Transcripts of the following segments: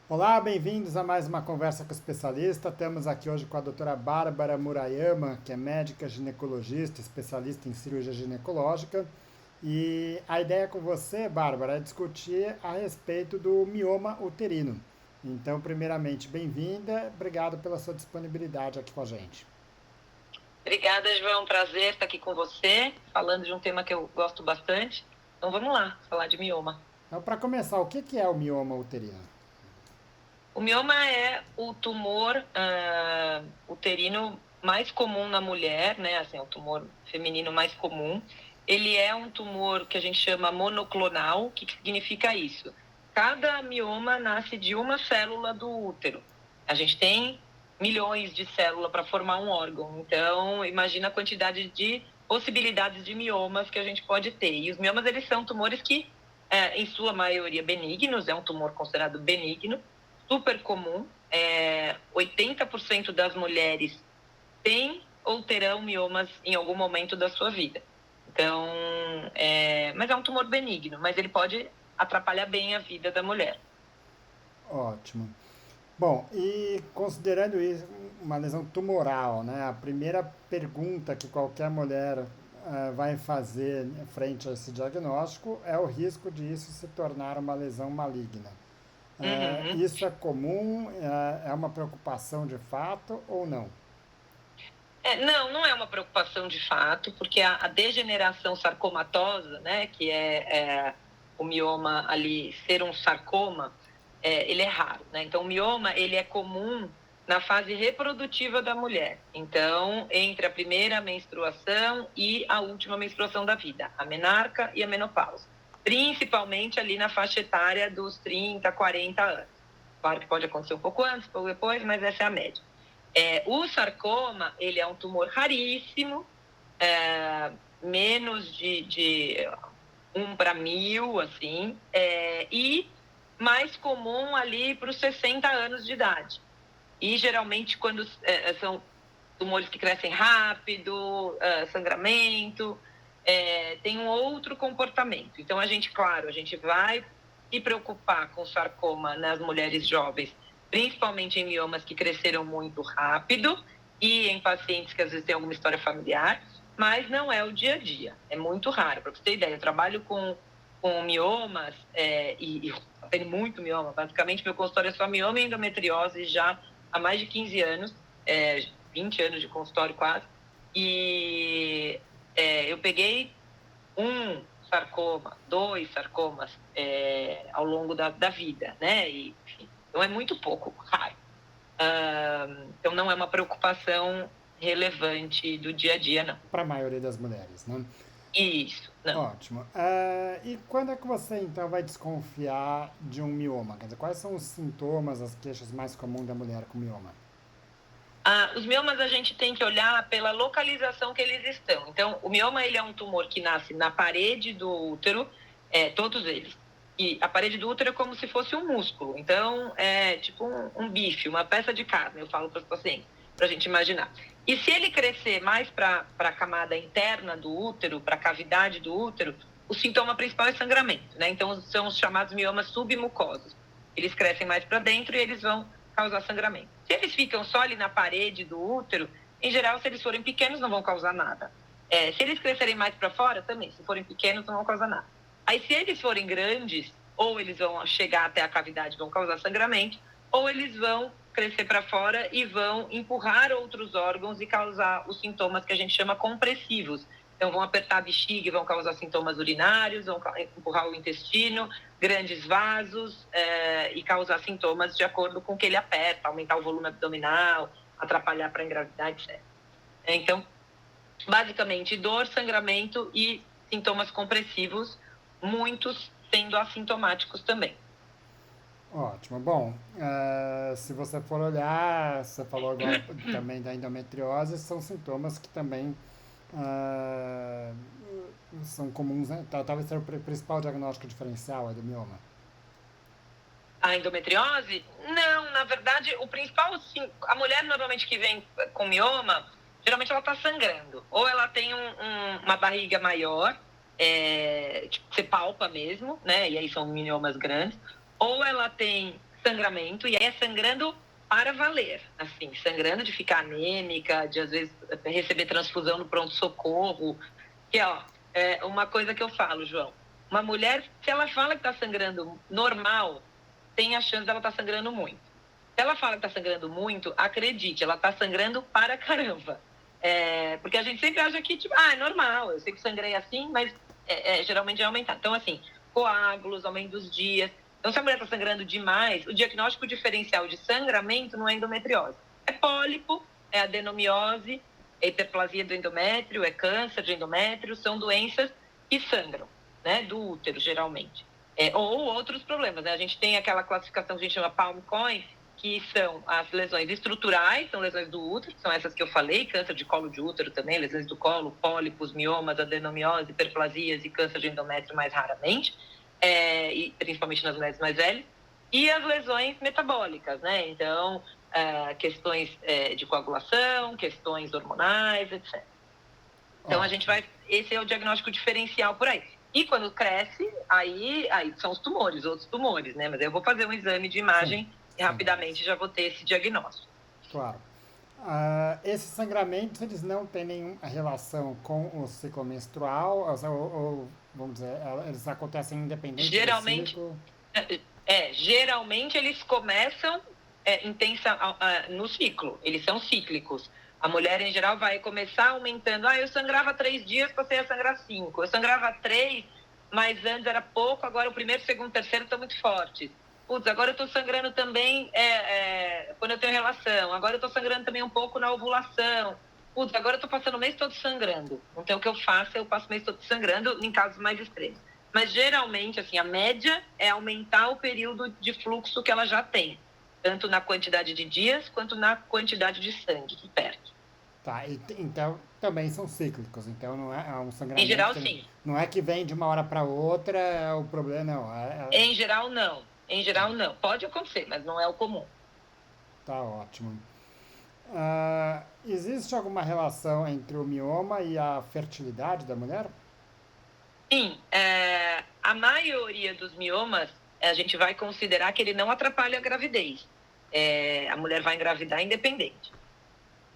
Olá, bem-vindos a mais uma conversa com o especialista. Estamos aqui hoje com a doutora Bárbara Murayama, que é médica ginecologista, especialista em cirurgia ginecológica. E a ideia com você, Bárbara, é discutir a respeito do mioma uterino. Então, primeiramente, bem-vinda. Obrigado pela sua disponibilidade aqui com a gente. Obrigada, João. É um prazer estar aqui com você, falando de um tema que eu gosto bastante. Então vamos lá, falar de mioma. Então, para começar, o que é o mioma uterino? O mioma é o tumor uterino mais comum na mulher, né? Assim, é o tumor feminino mais comum. Ele é um tumor que a gente chama monoclonal. O que significa isso? Cada mioma nasce de uma célula do útero. A gente tem milhões de células para formar um órgão. Então, imagina a quantidade de possibilidades de miomas que a gente pode ter. E os miomas, eles são tumores que, em sua maioria, benignos. É um tumor considerado benigno, super comum. 80% das mulheres têm ou terão miomas em algum momento da sua vida. Então, mas é um tumor benigno, mas ele pode atrapalhar bem a vida da mulher. Ótimo. Bom, e considerando isso uma lesão tumoral, né? A primeira pergunta que qualquer mulher vai fazer frente a esse diagnóstico é o risco de isso se tornar uma lesão maligna. Uhum. Isso é comum? É uma preocupação de fato ou não? Não é uma preocupação de fato, porque a degeneração sarcomatosa, né, que é o mioma ali ser um sarcoma, ele é raro, né? Então, o mioma, ele é comum na fase reprodutiva da mulher. Então, entre a primeira menstruação e a última menstruação da vida, a menarca e a menopausa. Principalmente ali na faixa etária dos 30, 40 anos. Claro que pode acontecer um pouco antes, um pouco depois, mas essa é a média. O sarcoma, ele é um tumor raríssimo, menos de 1 para 1000, assim, e mais comum ali para os 60 anos de idade. E geralmente quando são tumores que crescem rápido, sangramento, tem um outro comportamento. Então a gente vai se preocupar com sarcoma nas mulheres jovens, principalmente em miomas que cresceram muito rápido e em pacientes que às vezes têm alguma história familiar, mas não é o dia a dia, é muito raro. Para você ter ideia, eu trabalho com miomas e tenho muito mioma. Basicamente, meu consultório é só mioma e endometriose já há mais de 15 anos, 20 anos de consultório quase. E eu peguei um sarcoma, 2 sarcomas ao longo da vida, né? E, enfim, então é muito pouco, raro. Então não é uma preocupação relevante do dia a dia, não. Para a maioria das mulheres, né? Isso, não. Ótimo. E quando é que você então vai desconfiar de um mioma? Quer dizer, quais são os sintomas, as queixas mais comuns da mulher com mioma? Os miomas a gente tem que olhar pela localização que eles estão. Então, o mioma, ele é um tumor que nasce na parede do útero, todos eles. E a parede do útero é como se fosse um músculo. Então, é tipo um bife, uma peça de carne, eu falo para os pacientes, para a gente imaginar. E se ele crescer mais para a camada interna do útero, para a cavidade do útero, o sintoma principal é sangramento, né? Então, são os chamados miomas submucosos. Eles crescem mais para dentro e eles vão causar sangramento. Se eles ficam só ali na parede do útero, em geral, se eles forem pequenos, não vão causar nada. Se eles crescerem mais para fora, também, se forem pequenos, não vão causar nada. Aí, se eles forem grandes, ou eles vão chegar até a cavidade e vão causar sangramento, ou eles vão crescer para fora e vão empurrar outros órgãos e causar os sintomas que a gente chama compressivos. Então, vão apertar a bexiga e vão causar sintomas urinários, vão empurrar o intestino, grandes vasos e causar sintomas de acordo com o que ele aperta, aumentar o volume abdominal, atrapalhar para engravidar, etc. Então, basicamente, dor, sangramento e sintomas compressivos, muitos sendo assintomáticos também. Ótimo. Bom, se você for olhar, você falou agora também da endometriose, são sintomas que também ah, são comuns, né? Talvez seja o principal diagnóstico diferencial do mioma. A endometriose? Não, na verdade, o principal, sim, a mulher normalmente que vem com mioma, geralmente ela está sangrando. Ou ela tem uma barriga maior, tipo, você palpa mesmo, né? E aí são miomas grandes. Ou ela tem sangramento, e aí é sangrando para valer, assim, sangrando de ficar anêmica, de às vezes receber transfusão no pronto-socorro, que é uma coisa que eu falo, João, uma mulher, se ela fala que está sangrando normal, tem a chance dela estar sangrando muito. Se ela fala que está sangrando muito, acredite, ela está sangrando para caramba. Porque a gente sempre acha que, tipo, é normal, eu sempre sangrei assim, mas geralmente é aumentar. Então, assim, coágulos, aumento dos dias. Então, se a mulher está sangrando demais, o diagnóstico diferencial de sangramento não é endometriose. É pólipo, é adenomiose, é hiperplasia do endométrio, é câncer de endométrio, são doenças que sangram, né, do útero, geralmente. Ou outros problemas, né? A gente tem aquela classificação que a gente chama palm coin, que são as lesões estruturais, são lesões do útero, são essas que eu falei, câncer de colo de útero também, lesões do colo, pólipos, miomas, adenomiose, hiperplasias e câncer de endométrio mais raramente, e principalmente nas mulheres mais velhas, e as lesões metabólicas, né? Então, questões de coagulação, questões hormonais, etc. Então, a gente vai... Esse é o diagnóstico diferencial por aí. E quando cresce, aí são os tumores, outros tumores, né? Mas eu vou fazer um exame de imagem e rapidamente já vou ter esse diagnóstico. Claro. Esses sangramentos, eles não têm nenhuma relação com o ciclo menstrual, ou vamos dizer, eles acontecem independente do ciclo? Geralmente eles começam no ciclo, eles são cíclicos. A mulher, em geral, vai começar aumentando. Eu sangrava 3 dias, passei a sangrar 5. Eu sangrava 3, mas antes era pouco, agora o primeiro, segundo, terceiro estão muito fortes. Putz, agora eu estou sangrando também quando eu tenho relação. Agora eu estou sangrando também um pouco na ovulação. Putz, agora eu estou passando o mês todo sangrando. Então, o que eu faço, eu passo o mês todo sangrando em casos mais extremos. Mas, geralmente, assim, a média é aumentar o período de fluxo que ela já tem. Tanto na quantidade de dias, quanto na quantidade de sangue que perde. Tá, então também são cíclicos, então não é um sangramento... Em geral, sim. Não é que vem de uma hora para outra, o problema não. Em geral, não. Em geral, não. Pode acontecer, mas não é o comum. Tá ótimo. Existe alguma relação entre o mioma e a fertilidade da mulher? Sim. A maioria dos miomas, a gente vai considerar que ele não atrapalha a gravidez. A mulher vai engravidar independente.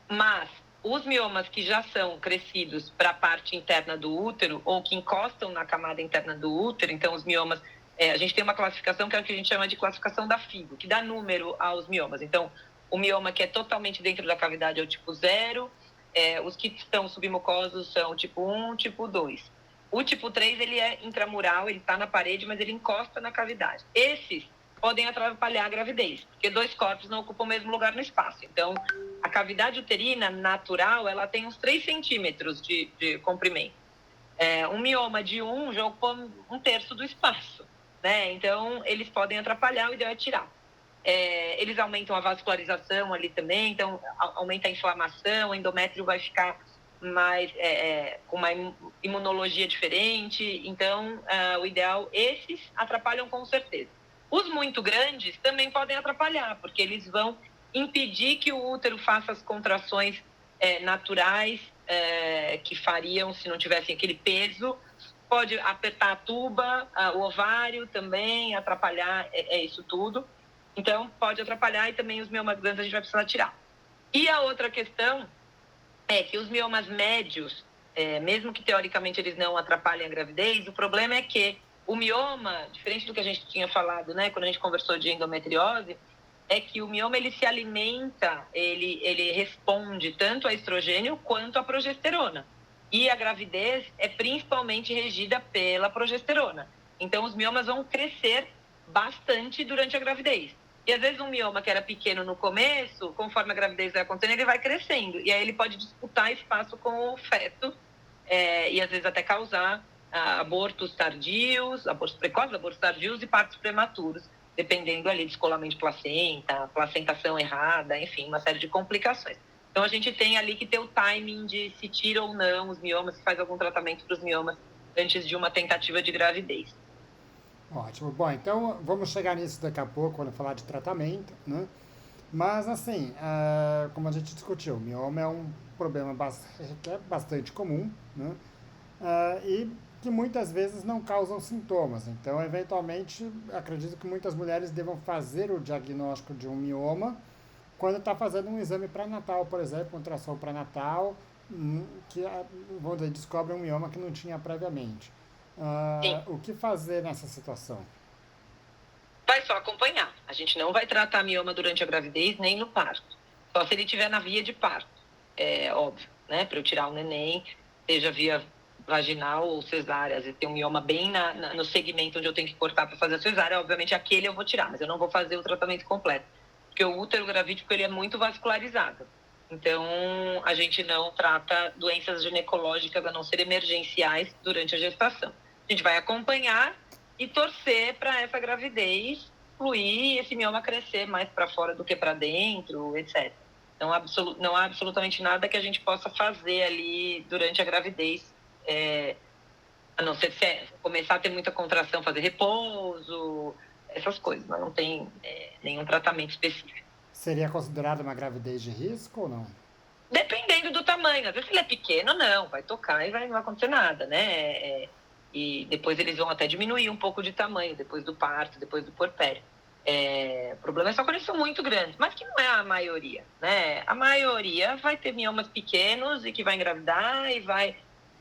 Mas os miomas que já são crescidos para a parte interna do útero ou que encostam na camada interna do útero, então os miomas, a gente tem uma classificação que é o que a gente chama de classificação da FIGO, que dá número aos miomas. Então, o mioma que é totalmente dentro da cavidade é o tipo 0, os que estão submucosos são o tipo 1, tipo 2. O tipo 3, ele é intramural, ele está na parede, mas ele encosta na cavidade. Esses podem atrapalhar a gravidez, porque 2 corpos não ocupam o mesmo lugar no espaço. Então, a cavidade uterina natural, ela tem uns 3 centímetros de comprimento. Um mioma de 1 já ocupa 1/3 do espaço, né? Então, eles podem atrapalhar, o ideal é tirar. Eles aumentam a vascularização ali também, então aumenta a inflamação, o endométrio vai ficar mais, com uma imunologia diferente. Então, o ideal, esses atrapalham com certeza. Os muito grandes também podem atrapalhar, porque eles vão impedir que o útero faça as contrações naturais que fariam se não tivessem aquele peso. Pode apertar a tuba, o ovário também, atrapalhar isso tudo. Então, pode atrapalhar e também os miomas grandes a gente vai precisar tirar. E a outra questão é que os miomas médios, mesmo que teoricamente eles não atrapalhem a gravidez, o problema é que o mioma, diferente do que a gente tinha falado, né, quando a gente conversou de endometriose, é que o mioma ele se alimenta, ele responde tanto a estrogênio quanto a progesterona. E a gravidez é principalmente regida pela progesterona. Então, os miomas vão crescer bastante durante a gravidez. E às vezes um mioma que era pequeno no começo, conforme a gravidez vai acontecendo, ele vai crescendo. E aí ele pode disputar espaço com o feto e às vezes até causar abortos tardios, abortos precoces, abortos tardios e partos prematuros, dependendo ali de descolamento de placenta, placentação errada, enfim, uma série de complicações. Então a gente tem ali que ter o timing de se tira ou não os miomas, se faz algum tratamento para os miomas antes de uma tentativa de gravidez. Ótimo. Bom, então vamos chegar nisso daqui a pouco, quando falar de tratamento, né? Mas, assim, como a gente discutiu, o mioma é um problema que é bastante comum, né? E que muitas vezes não causam sintomas. Então, eventualmente, acredito que muitas mulheres devam fazer o diagnóstico de um mioma quando está fazendo um exame pré-natal, por exemplo, um ultrassom pré-natal, que, vamos dizer, descobre um mioma que não tinha previamente. Sim, O que fazer nessa situação? vai só acompanhar. A gente não vai tratar mioma durante a gravidez nem no parto. Só se ele estiver na via de parto, é óbvio, né? Para eu tirar o neném, seja via vaginal ou cesárea. Às vezes tem um mioma bem no segmento onde eu tenho que cortar para fazer a cesárea. Obviamente aquele eu vou tirar, mas eu não vou fazer o tratamento completo. Porque o útero gravídico ele é muito vascularizado. Então, a gente não trata doenças ginecológicas a não ser emergenciais durante a gestação. A gente vai acompanhar e torcer para essa gravidez fluir e esse mioma crescer mais para fora do que para dentro, etc. Não há absolutamente nada que a gente possa fazer ali durante a gravidez, a não ser se começar a ter muita contração, fazer repouso, essas coisas, mas não tem nenhum tratamento específico. Seria considerada uma gravidez de risco ou não? Dependendo do tamanho. Às vezes, se ele é pequeno, não, vai tocar e não vai acontecer nada, né? E depois eles vão até diminuir um pouco de tamanho, depois do parto, depois do puerpério. O problema é só quando eles são muito grandes, mas que não é a maioria, né? A maioria vai ter miomas pequenos e que vai engravidar e vai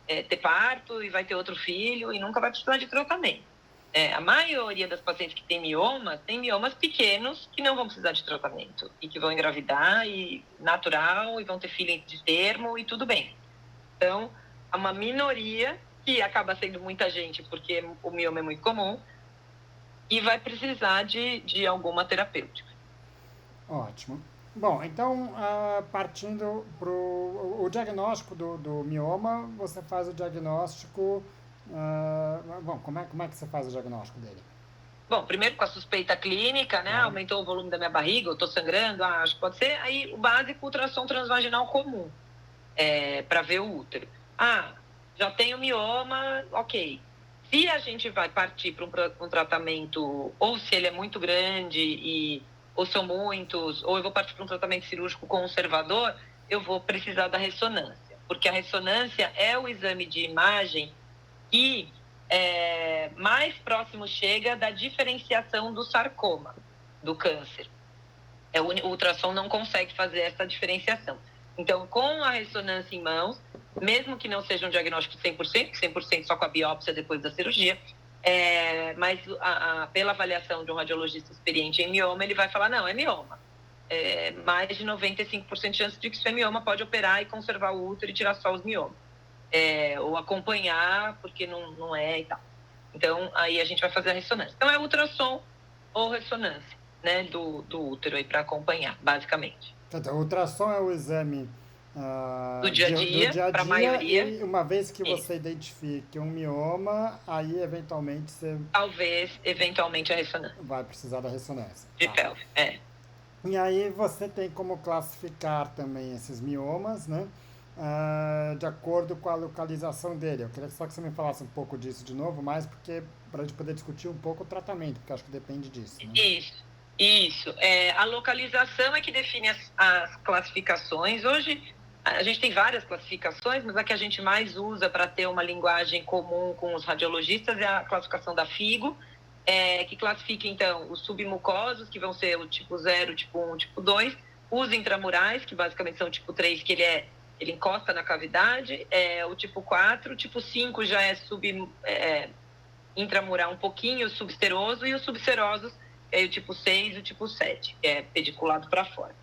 ter parto e vai ter outro filho e nunca vai precisar de tratamento. A maioria das pacientes que tem miomas pequenos que não vão precisar de tratamento e que vão engravidar e natural e vão ter filho de termo e tudo bem. Então, há uma minoria que acaba sendo muita gente porque o mioma é muito comum e vai precisar de alguma terapêutica. Ótimo. Bom, então, partindo para o diagnóstico do mioma, você faz o diagnóstico. Bom, como é que você faz o diagnóstico dele? Bom, primeiro com a suspeita clínica, né? Claro. Aumentou o volume da minha barriga, eu tô sangrando, acho que pode ser. Aí o básico, ultrassom transvaginal comum, para ver o útero. Já tenho mioma, ok. Se a gente vai partir para um tratamento, ou se ele é muito grande, ou são muitos, ou eu vou partir para um tratamento cirúrgico conservador, eu vou precisar da ressonância. Porque a ressonância é o exame de imagem que mais próximo chega da diferenciação do sarcoma, do câncer. O ultrassom não consegue fazer essa diferenciação. Então, com a ressonância em mãos, mesmo que não seja um diagnóstico 100% só com a biópsia depois da cirurgia, mas pela avaliação de um radiologista experiente em mioma, ele vai falar, não, é mioma. Mais de 95% de chance de que isso é mioma, pode operar e conservar o útero e tirar só os miomas. Ou acompanhar, porque não é e tal. Então, aí a gente vai fazer a ressonância. Então, é ultrassom ou ressonância, né, do útero aí para acompanhar, basicamente. Então, o ultrassom é o exame Do dia a dia, para a maioria. E uma vez que você identifique um mioma, aí eventualmente você Talvez, eventualmente, a ressonância. vai precisar da ressonância. De pelve, E aí você tem como classificar também esses miomas, né? De acordo com a localização dele. Eu queria só que você me falasse um pouco disso de novo, mais porque para a gente poder discutir um pouco o tratamento, porque acho que depende disso. Né? Isso. A localização é que define as classificações. Hoje, a gente tem várias classificações, mas a que a gente mais usa para ter uma linguagem comum com os radiologistas é a classificação da FIGO, que classifica, então, os submucosos, que vão ser o tipo 0, tipo 1, tipo 2, os intramurais, que basicamente são o tipo 3, que ele encosta na cavidade, o tipo 4, o tipo 5 já é intramural um pouquinho, subseroso, e os subserosos é o tipo 6 e o tipo 7, que é pediculado para fora.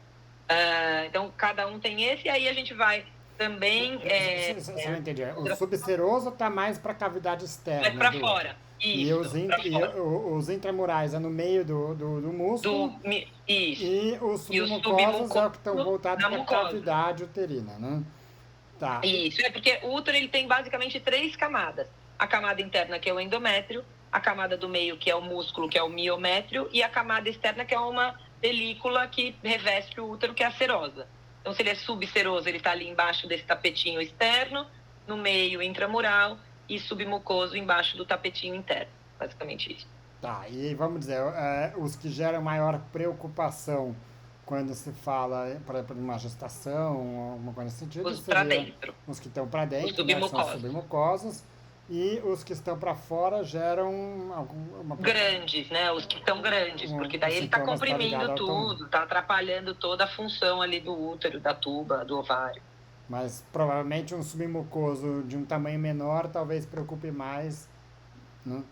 Então, cada um tem esse, e aí a gente vai também... Você não entendi. O subseroso está mais para a cavidade externa. Mas para fora. Isso, e os intramurais é no meio do músculo. Isso. E os submucosos é o que estão voltados para a cavidade uterina, né? Tá. Isso, porque o útero ele tem basicamente 3 camadas. A camada interna, que é o endométrio, a camada do meio, que é o músculo, que é o miométrio, e a camada externa, que é uma película que reveste o útero, que é a serosa. Então, se ele é subseroso, ele está ali embaixo desse tapetinho externo, no meio intramural, e submucoso embaixo do tapetinho interno. Basicamente isso. Tá, e vamos dizer, os que geram maior preocupação quando se fala, por exemplo, de uma gestação, alguma coisa nesse sentido, os para dentro. Os que estão para dentro, os submucosos. Né, são submucosos. e os que estão para fora geram uma, Grandes, né? Os que estão grandes, porque os daí ele está sintomas estão ligados comprimindo ao tamanho. tudo, está atrapalhando toda a função ali do útero, da tuba, do ovário. Mas provavelmente um submucoso de um tamanho menor talvez preocupe mais, né?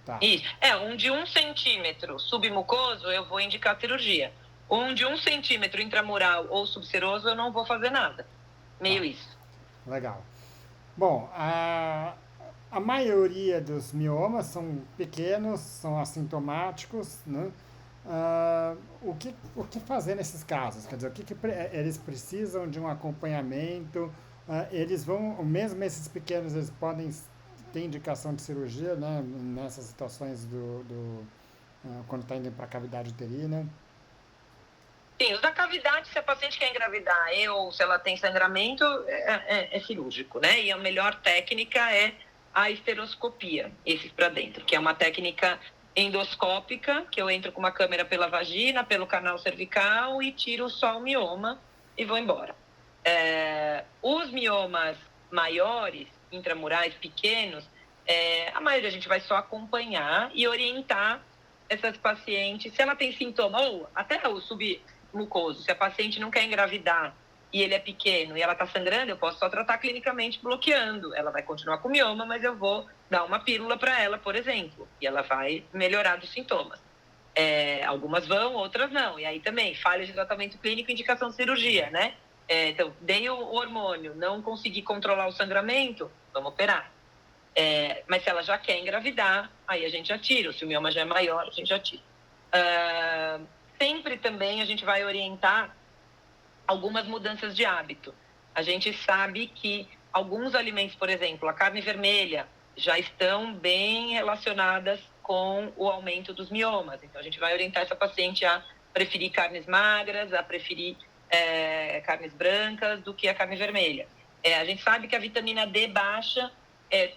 Tá, Isso. É, um de 1 centímetro submucoso, eu vou indicar cirurgia. Um de 1 centímetro intramural ou subseroso, eu não vou fazer nada. tá, Meio isso. legal. Bom, a maioria dos miomas são pequenos, são assintomáticos, né? O que fazer nesses casos? Quer dizer, eles precisam de um acompanhamento? Eles vão, mesmo esses pequenos, eles podem ter indicação de cirurgia, né? Nessas situações quando está indo para a cavidade uterina. Sim, os da cavidade, se a paciente quer engravidar ou se ela tem sangramento, é cirúrgico, né? E a melhor técnica é a esteroscopia, esses para dentro, que é uma técnica endoscópica, que eu entro com uma câmera pela vagina, pelo canal cervical e tiro só o mioma e vou embora. Os miomas maiores, intramurais, pequenos, a maioria a gente vai só acompanhar e orientar essas pacientes, se ela tem sintoma, ou até o submucoso, se a paciente não quer engravidar e ele é pequeno e ela está sangrando, eu posso só tratar clinicamente bloqueando. Ela vai continuar com mioma, mas eu vou dar uma pílula para ela, por exemplo, e ela vai melhorar dos sintomas. Algumas vão, outras não. E aí também, falha de tratamento clínico, indicação de cirurgia, né? Então, dei o hormônio, não consegui controlar o sangramento, vamos operar. Mas se ela já quer engravidar, aí a gente já tira. Se o mioma já é maior, a gente já tira. Sempre também a gente vai orientar algumas mudanças de hábito. A gente sabe que alguns alimentos, por exemplo, a carne vermelha, já estão bem relacionadas com o aumento dos miomas. Então, a gente vai orientar essa paciente a preferir carnes magras, a preferir carnes brancas do que a carne vermelha. A gente sabe que a vitamina D baixa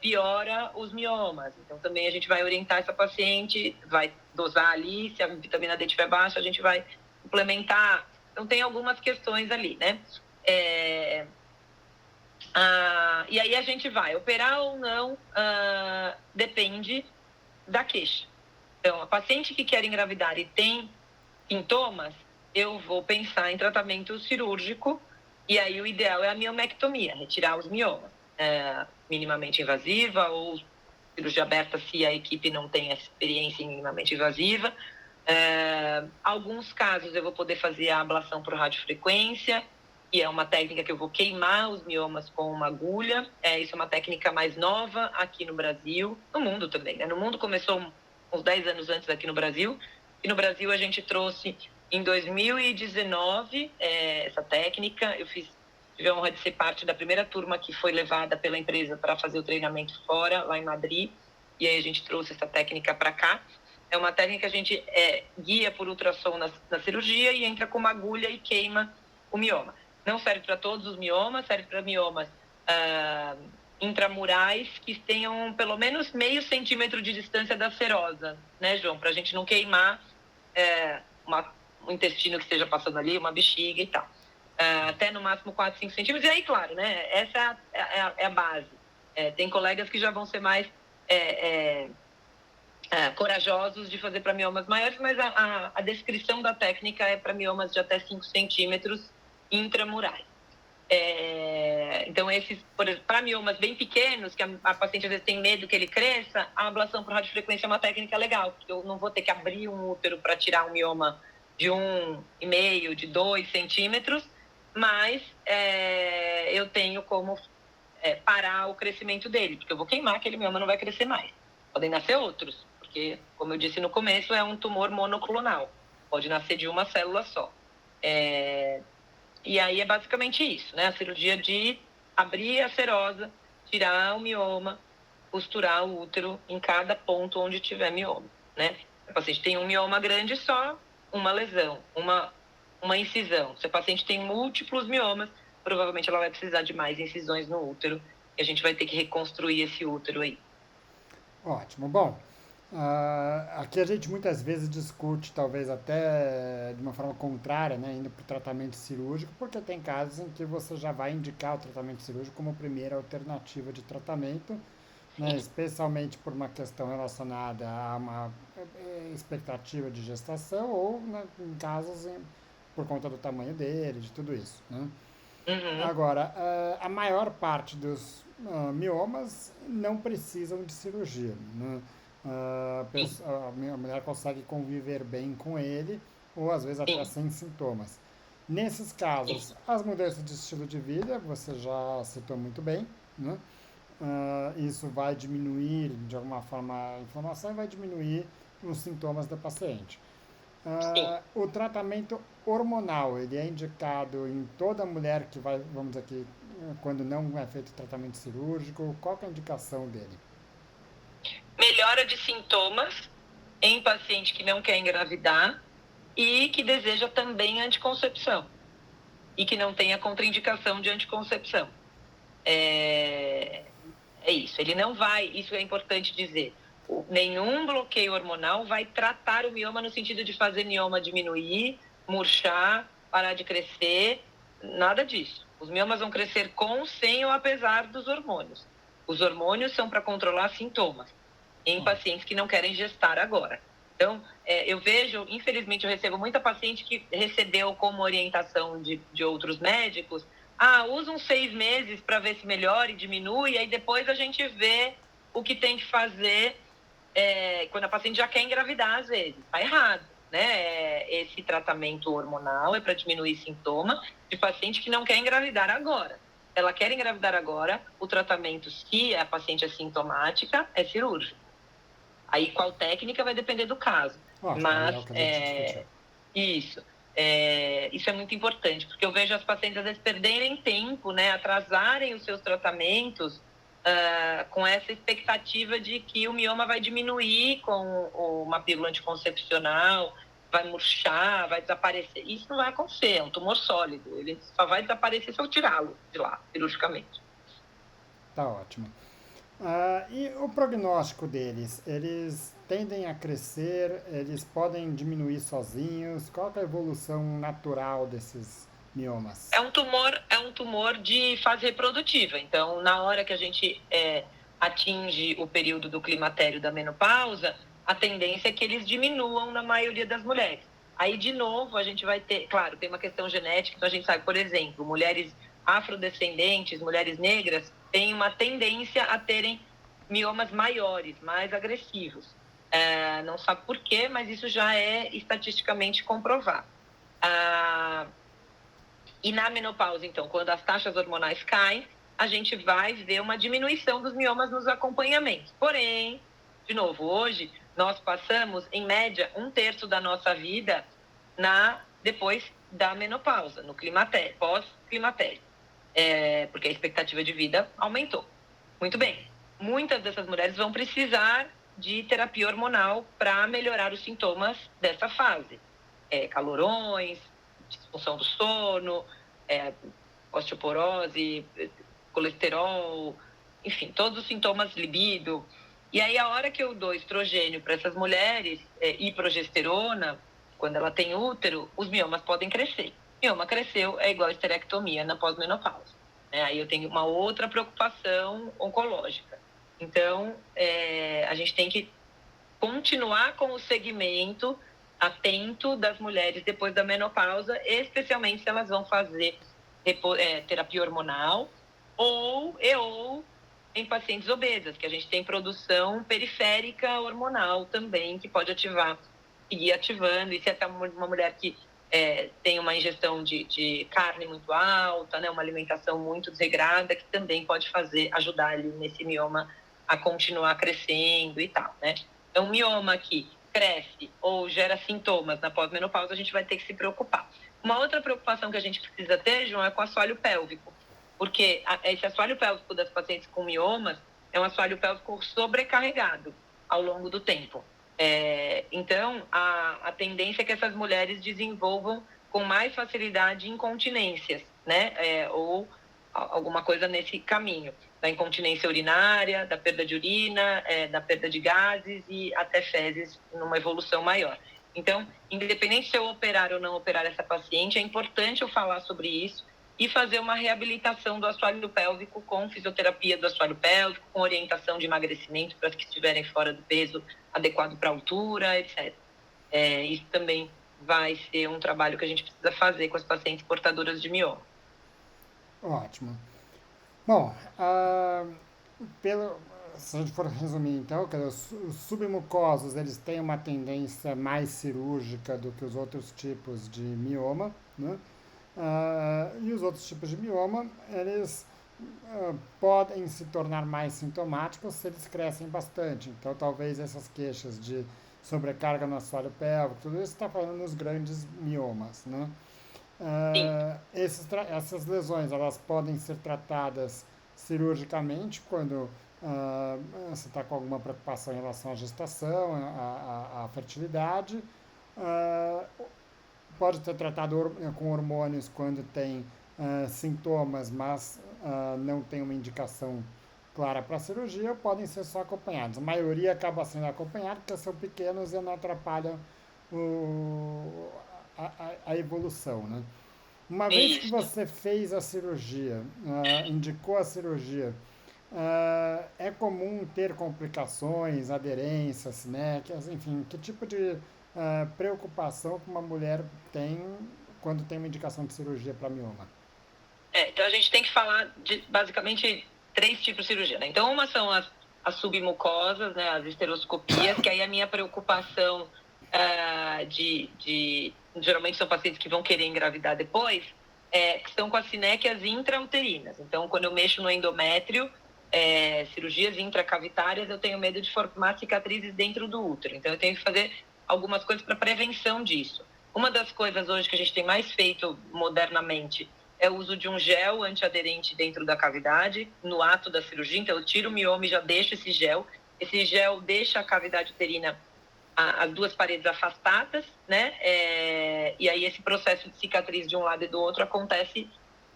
piora os miomas. Então, também a gente vai orientar essa paciente, vai dosar ali, se a vitamina D estiver baixa, a gente vai suplementar. Então, tem algumas questões ali, né? E aí a gente vai operar ou não, depende da queixa. Então, a paciente que quer engravidar e tem sintomas, eu vou pensar em tratamento cirúrgico, e aí o ideal é a miomectomia, retirar os miomas, minimamente invasiva ou cirurgia aberta se a equipe não tem essa experiência em minimamente invasiva. Alguns casos eu vou poder fazer a ablação por radiofrequência, que é uma técnica que eu vou queimar os miomas com uma agulha. Isso é uma técnica mais nova aqui no Brasil, no mundo também, né? No mundo começou uns 10 anos antes aqui no Brasil, e no Brasil a gente trouxe em 2019 essa técnica. Eu tive a honra de ser parte da primeira turma que foi levada pela empresa para fazer o treinamento fora, lá em Madrid, e aí a gente trouxe essa técnica para cá. É uma técnica que a gente guia por ultrassom na cirurgia e entra com uma agulha e queima o mioma. Não serve para todos os miomas, serve para miomas intramurais que tenham pelo menos meio centímetro de distância da serosa, né, João? Para a gente não queimar um intestino que esteja passando ali, uma bexiga e tal. Até no máximo 4, 5 centímetros. E aí, claro, né, essa é a base. Tem colegas que já vão ser mais corajosos de fazer para miomas maiores, mas a descrição da técnica é para miomas de até 5 centímetros intramurais. Então, esses, para miomas bem pequenos, que a paciente às vezes tem medo que ele cresça, a ablação por radiofrequência é uma técnica legal, porque eu não vou ter que abrir um útero para tirar um mioma de 1,5, de 2 centímetros, mas eu tenho como parar o crescimento dele, porque eu vou queimar, aquele mioma não vai crescer mais. Podem nascer outros, porque, como eu disse no começo, é um tumor monoclonal, pode nascer de uma célula só. E aí é basicamente isso, né? A cirurgia de abrir a serosa, tirar o mioma, costurar o útero em cada ponto onde tiver mioma, né? Se a paciente tem um mioma grande, só uma lesão, uma incisão. Se a paciente tem múltiplos miomas, provavelmente ela vai precisar de mais incisões no útero e a gente vai ter que reconstruir esse útero aí. Ótimo. Bom, aqui a gente muitas vezes discute, talvez até de uma forma contrária, né, indo para o tratamento cirúrgico, porque tem casos em que você já vai indicar o tratamento cirúrgico como primeira alternativa de tratamento, né, especialmente por uma questão relacionada a uma expectativa de gestação ou, né, em casos por conta do tamanho dele, de tudo isso, né? Uhum, Agora, a maior parte dos miomas não precisam de cirurgia, né? sim, A mulher consegue conviver bem com ele, ou às vezes até sim, sem sintomas. Nesses sim, casos, as mudanças de estilo de vida, você já citou muito bem, né? Isso vai diminuir, de alguma forma, a inflamação e vai diminuir os sintomas da paciente. sim. O tratamento hormonal, ele é indicado em toda mulher que vai, vamos dizer aqui, quando não é feito tratamento cirúrgico, qual que é a indicação dele? Melhora de sintomas em paciente que não quer engravidar e que deseja também anticoncepção e que não tenha contraindicação de anticoncepção. É, é isso. Ele não vai, isso é importante dizer. Nenhum bloqueio hormonal vai tratar o mioma no sentido de fazer mioma diminuir, murchar, parar de crescer, nada disso. Os miomas vão crescer com, sem ou apesar dos hormônios. Os hormônios são para controlar sintomas em Ótimo. pacientes que não querem gestar agora. Então, eu vejo, infelizmente, eu recebo muita paciente que recebeu como orientação de outros médicos, usa uns 6 meses para ver se melhora e diminui, e aí depois a gente vê o que tem que fazer quando a paciente já quer engravidar, às vezes. Está errado, né? Esse tratamento hormonal é para diminuir sintoma de paciente que não quer engravidar agora. Ela quer engravidar agora, o tratamento, se a paciente é sintomática, é cirúrgico. Aí, qual técnica vai depender do caso. Ótimo, aí Mas, é o que a gente discutiu. isso. Isso é muito importante, porque eu vejo as pacientes, às vezes, perderem tempo, né, atrasarem os seus tratamentos com essa expectativa de que o mioma vai diminuir com uma pílula anticoncepcional, vai murchar, vai desaparecer. Isso não vai acontecer, é um tumor sólido. Ele só vai desaparecer se eu tirá-lo de lá, cirurgicamente. Tá ótimo. E o prognóstico deles? Eles tendem a crescer, eles podem diminuir sozinhos? Qual que é a evolução natural desses miomas? É um tumor de fase reprodutiva. Então, na hora que a gente atinge o período do climatério da menopausa, a tendência é que eles diminuam na maioria das mulheres. Aí, de novo, a gente vai ter, claro, tem uma questão genética, então a gente sabe, por exemplo, mulheres afrodescendentes, mulheres negras, têm uma tendência a terem miomas maiores, mais agressivos. Não sabe por quê, mas isso já é estatisticamente comprovado. Ah, e na menopausa, então, quando as taxas hormonais caem, a gente vai ver uma diminuição dos miomas nos acompanhamentos. Porém, de novo, hoje nós passamos, em média, 1/3 da nossa vida depois da menopausa, no climatério, pós-climatério, porque a expectativa de vida aumentou. Muito bem, muitas dessas mulheres vão precisar de terapia hormonal para melhorar os sintomas dessa fase. Calorões, disfunção do sono, é, osteoporose, colesterol, enfim, todos os sintomas, libido. E aí, a hora que eu dou estrogênio para essas mulheres e progesterona, quando ela tem útero, os miomas podem crescer. Mioma cresceu é igual a esterectomia na pós-menopausa. Aí eu tenho uma outra preocupação oncológica. Então, a gente tem que continuar com o segmento atento das mulheres depois da menopausa, especialmente se elas vão fazer terapia hormonal ou em pacientes obesas, que a gente tem produção periférica hormonal também, que pode ativar, seguir ativando, e se é uma mulher que tem uma ingestão de carne muito alta, né, uma alimentação muito desregrada, que também pode ajudar ali nesse mioma a continuar crescendo e tal, né? Então, mioma que cresce ou gera sintomas na pós-menopausa, a gente vai ter que se preocupar. Uma outra preocupação que a gente precisa ter, João, é com o assoalho pélvico, porque esse assoalho pélvico das pacientes com miomas é um assoalho pélvico sobrecarregado ao longo do tempo. Então, a tendência é que essas mulheres desenvolvam com mais facilidade incontinências, né? Ou alguma coisa nesse caminho, da incontinência urinária, da perda de urina, da perda de gases e até fezes numa evolução maior. Então, independente se eu operar ou não operar essa paciente, é importante eu falar sobre isso e fazer uma reabilitação do assoalho pélvico com fisioterapia do assoalho pélvico, com orientação de emagrecimento para as que estiverem fora do peso adequado para a altura, etc. Isso também vai ser um trabalho que a gente precisa fazer com as pacientes portadoras de mioma. Ótimo. Bom, se a gente for resumir então, os submucosos eles têm uma tendência mais cirúrgica do que os outros tipos de mioma, né? E os outros tipos de mioma, eles podem se tornar mais sintomáticos se eles crescem bastante. Então, talvez essas queixas de sobrecarga no assoalho pélvico, tudo isso está falando nos grandes miomas, né? Essas lesões, elas podem ser tratadas cirurgicamente quando você está com alguma preocupação em relação à gestação, à fertilidade. Pode ser tratado com hormônios quando tem sintomas, mas não tem uma indicação clara para a cirurgia, podem ser só acompanhados. A maioria acaba sendo acompanhada porque são pequenos e não atrapalham a evolução, né? Uma vez que você fez a cirurgia, indicou a cirurgia, é comum ter complicações, aderências, sinéquias, enfim, que tipo de preocupação que uma mulher tem quando tem uma indicação de cirurgia para mioma? Então a gente tem que falar de basicamente 3 tipos de cirurgia, né? Então uma são as submucosas, né, as esteroscopias, que aí a minha preocupação geralmente são pacientes que vão querer engravidar depois, que estão com as sinéquias intrauterinas. Então, quando eu mexo no endométrio, cirurgias intracavitárias, eu tenho medo de formar cicatrizes dentro do útero. Então, eu tenho que fazer algumas coisas para prevenção disso. Uma das coisas hoje que a gente tem mais feito modernamente é o uso de um gel antiaderente dentro da cavidade, no ato da cirurgia. Então, eu tiro o mioma e já deixo esse gel. Esse gel deixa a cavidade uterina, as 2 paredes afastadas, né? E aí esse processo de cicatriz de um lado e do outro acontece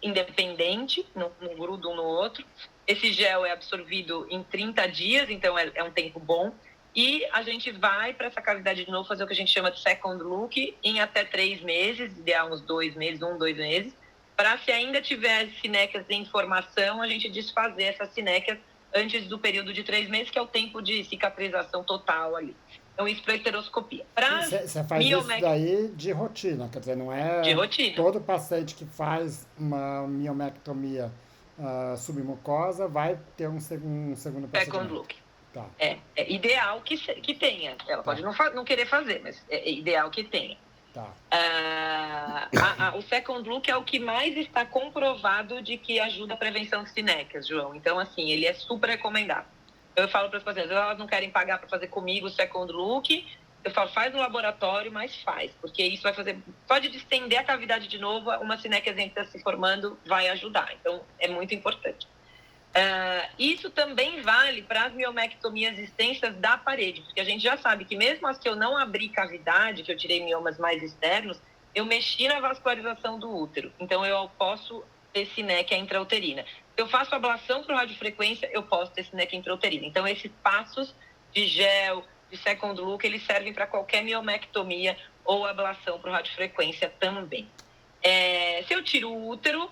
independente, não gruda um no outro. Esse gel é absorvido em 30 dias, então é um tempo bom. E a gente vai para essa cavidade de novo fazer o que a gente chama de second look em até 3 meses, ideal uns 2 meses, 2 meses, para se ainda tiver sinéquias em formação, a gente desfazer essas sinéquias antes do período de 3 meses, que é o tempo de cicatrização total ali. Então, isso para esteroscopia. Você faz isso daí de rotina, quer dizer, não é de rotina. Todo paciente que faz uma miomectomia submucosa vai ter um segundo procedimento. Second look. Tá. É ideal que tenha. Ela pode não querer fazer, mas é ideal que tenha. Tá. O second look é o que mais está comprovado de que ajuda a prevenção de sinéquias, João. Então, assim, ele é super recomendado. Eu falo para as pacientes, elas não querem pagar para fazer comigo o second look, eu falo, faz no laboratório, mas faz, porque isso vai fazer, só de distender a cavidade de novo, uma sinéquiazinha que está se formando vai ajudar. Então, é muito importante. Isso também vale para as miomectomias extensas da parede, porque a gente já sabe que mesmo as que eu não abri cavidade, que eu tirei miomas mais externos, eu mexi na vascularização do útero. Então, eu posso ter sinéquia intrauterina. Se eu faço ablação para radiofrequência, eu posso ter sinéquia intrauterina. Então, esses passos de gel, de second look, eles servem para qualquer miomectomia ou ablação para radiofrequência também. Se eu tiro o útero,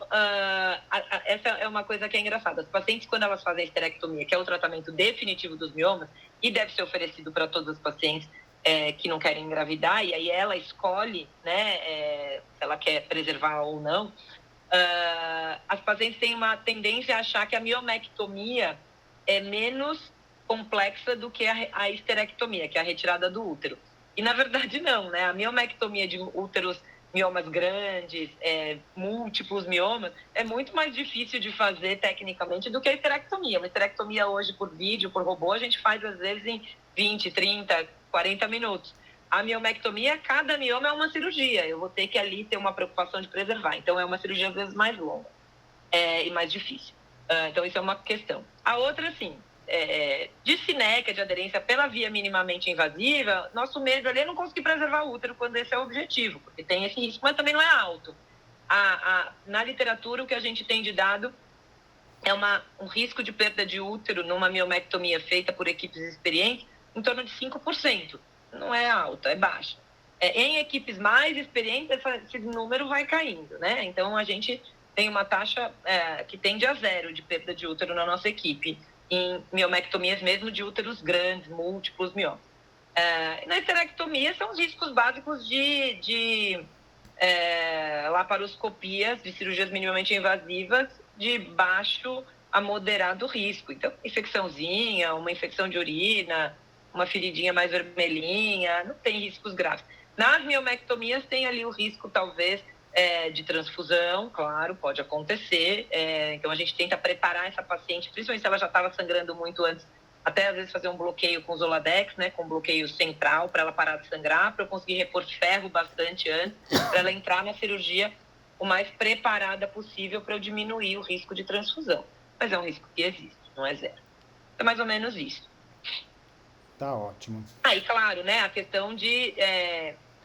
essa é uma coisa que é engraçada. As pacientes, quando elas fazem a esterectomia, que é o tratamento definitivo dos miomas, e deve ser oferecido para todas as pacientes que não querem engravidar, e aí ela escolhe, né, se ela quer preservar ou não, as pacientes têm uma tendência a achar que a miomectomia é menos complexa do que a histerectomia, que é a retirada do útero. E, na verdade, não, né? A miomectomia de úteros, miomas grandes, múltiplos miomas, é muito mais difícil de fazer tecnicamente do que a histerectomia. Uma histerectomia hoje, por vídeo, por robô, a gente faz, às vezes, em 20, 30, 40 minutos. A miomectomia, cada mioma é uma cirurgia. Eu vou ter que ali ter uma preocupação de preservar. Então, é uma cirurgia, às vezes, mais longa e mais difícil. Então, isso é uma questão. A outra, assim, de sinéquia, de aderência pela via minimamente invasiva, nosso medo ali é não conseguir preservar o útero quando esse é o objetivo, porque tem esse risco, mas também não é alto. Na literatura, o que a gente tem de dado é um risco de perda de útero numa miomectomia feita por equipes experientes em torno de 5%. Não é alto, é baixo. Em equipes mais experientes, esse número vai caindo, né? Então, a gente tem uma taxa que tende a zero de perda de útero na nossa equipe, em miomectomias mesmo de úteros grandes, múltiplos miomas. Na esterectomia são os riscos básicos de laparoscopias, de cirurgias minimamente invasivas, de baixo a moderado risco. Então, infecçãozinha, uma infecção de urina, uma feridinha mais vermelhinha, não tem riscos graves. Nas miomectomias tem ali o risco, talvez, de transfusão, claro, pode acontecer. Então, a gente tenta preparar essa paciente, principalmente se ela já estava sangrando muito antes, até às vezes fazer um bloqueio com Zoladex, né, com bloqueio central, para ela parar de sangrar, para eu conseguir repor ferro bastante antes, para ela entrar na cirurgia o mais preparada possível para eu diminuir o risco de transfusão. Mas é um risco que existe, não é zero. É mais ou menos isso. Tá ótimo. E claro, né, a questão de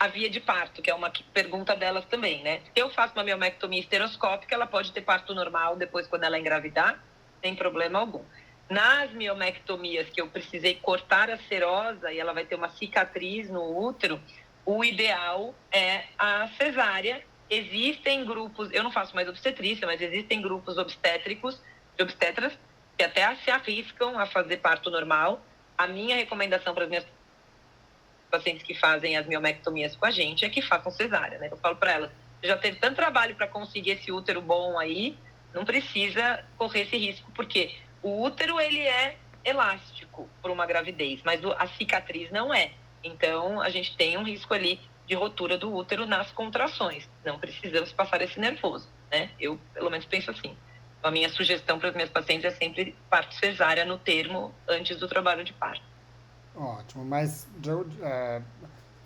a via de parto, que é uma pergunta delas também, né? Se eu faço uma miomectomia esteroscópica, ela pode ter parto normal depois quando ela engravidar, sem problema algum. Nas miomectomias que eu precisei cortar a serosa e ela vai ter uma cicatriz no útero, o ideal é a cesárea. Existem grupos, eu não faço mais obstetrícia, mas existem grupos obstétricos, de obstetras, que até se arriscam a fazer parto normal. A minha recomendação para as minhas pacientes que fazem as miomectomias com a gente é que façam cesárea, né? Eu falo para elas, você já teve tanto trabalho para conseguir esse útero bom aí, não precisa correr esse risco, porque o útero, ele é elástico por uma gravidez, mas a cicatriz não é. Então, a gente tem um risco ali de rotura do útero nas contrações. Não precisamos passar esse nervoso, né? Eu, pelo menos, penso assim. A minha sugestão para as minhas pacientes é sempre parto cesárea no termo antes do trabalho de parto. Ótimo, mas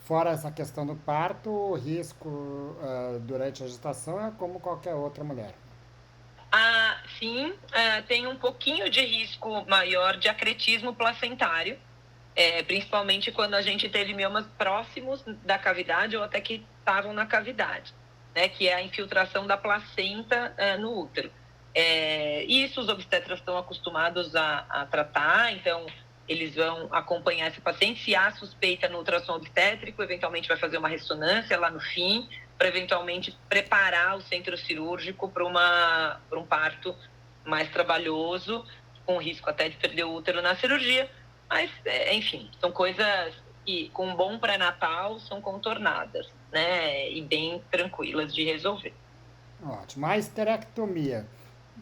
fora essa questão do parto, o risco durante a gestação é como qualquer outra mulher. Sim, tem um pouquinho de risco maior de acretismo placentário, principalmente quando a gente teve miomas próximos da cavidade ou até que estavam na cavidade, né, que é a infiltração da placenta no útero. Isso os obstetras estão acostumados a tratar, então eles vão acompanhar esse paciente. Se há suspeita no ultrassom obstétrico, eventualmente vai fazer uma ressonância lá no fim, para eventualmente preparar o centro cirúrgico para um parto mais trabalhoso, com risco até de perder o útero na cirurgia. Mas, enfim, são coisas que, com um bom pré-natal, são contornadas, né? E bem tranquilas de resolver. Ótimo. A esterectomia,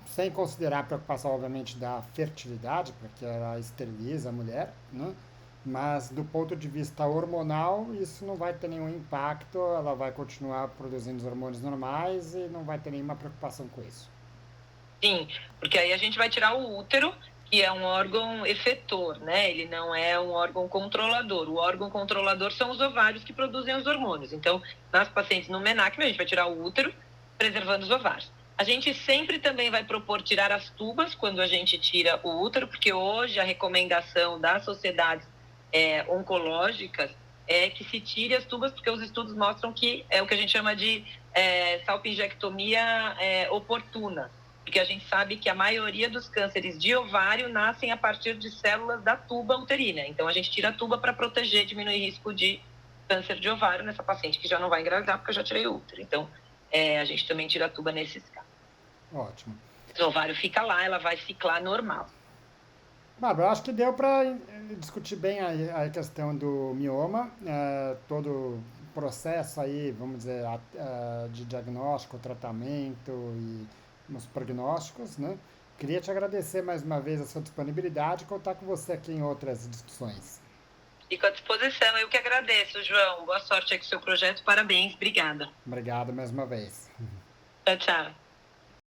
sem considerar a preocupação, obviamente, da fertilidade, porque ela esteriliza a mulher, né? Mas do ponto de vista hormonal, isso não vai ter nenhum impacto, ela vai continuar produzindo os hormônios normais e não vai ter nenhuma preocupação com isso. Sim, porque aí a gente vai tirar o útero, que é um órgão efetor, né? Ele não é um órgão controlador. O órgão controlador são os ovários que produzem os hormônios. Então, nas pacientes no menacme, a gente vai tirar o útero, preservando os ovários. A gente sempre também vai propor tirar as tubas quando a gente tira o útero, porque hoje a recomendação das sociedades oncológicas é que se tire as tubas, porque os estudos mostram que é o que a gente chama de salpingectomia oportuna, porque a gente sabe que a maioria dos cânceres de ovário nascem a partir de células da tuba uterina. Então, a gente tira a tuba para proteger, diminuir o risco de câncer de ovário nessa paciente que já não vai engravidar, porque eu já tirei o útero. Então, a gente também tira a tuba nesses casos. Ótimo. O ovário fica lá, ela vai ciclar normal. Bárbara, acho que deu para discutir bem a questão do mioma, todo o processo aí, vamos dizer, de diagnóstico, tratamento e os prognósticos, né? Queria te agradecer mais uma vez a sua disponibilidade e contar com você aqui em outras discussões. Fico à disposição, eu que agradeço, João. Boa sorte aí com o seu projeto, parabéns, obrigada. Obrigado mais uma vez. Tchau, tchau.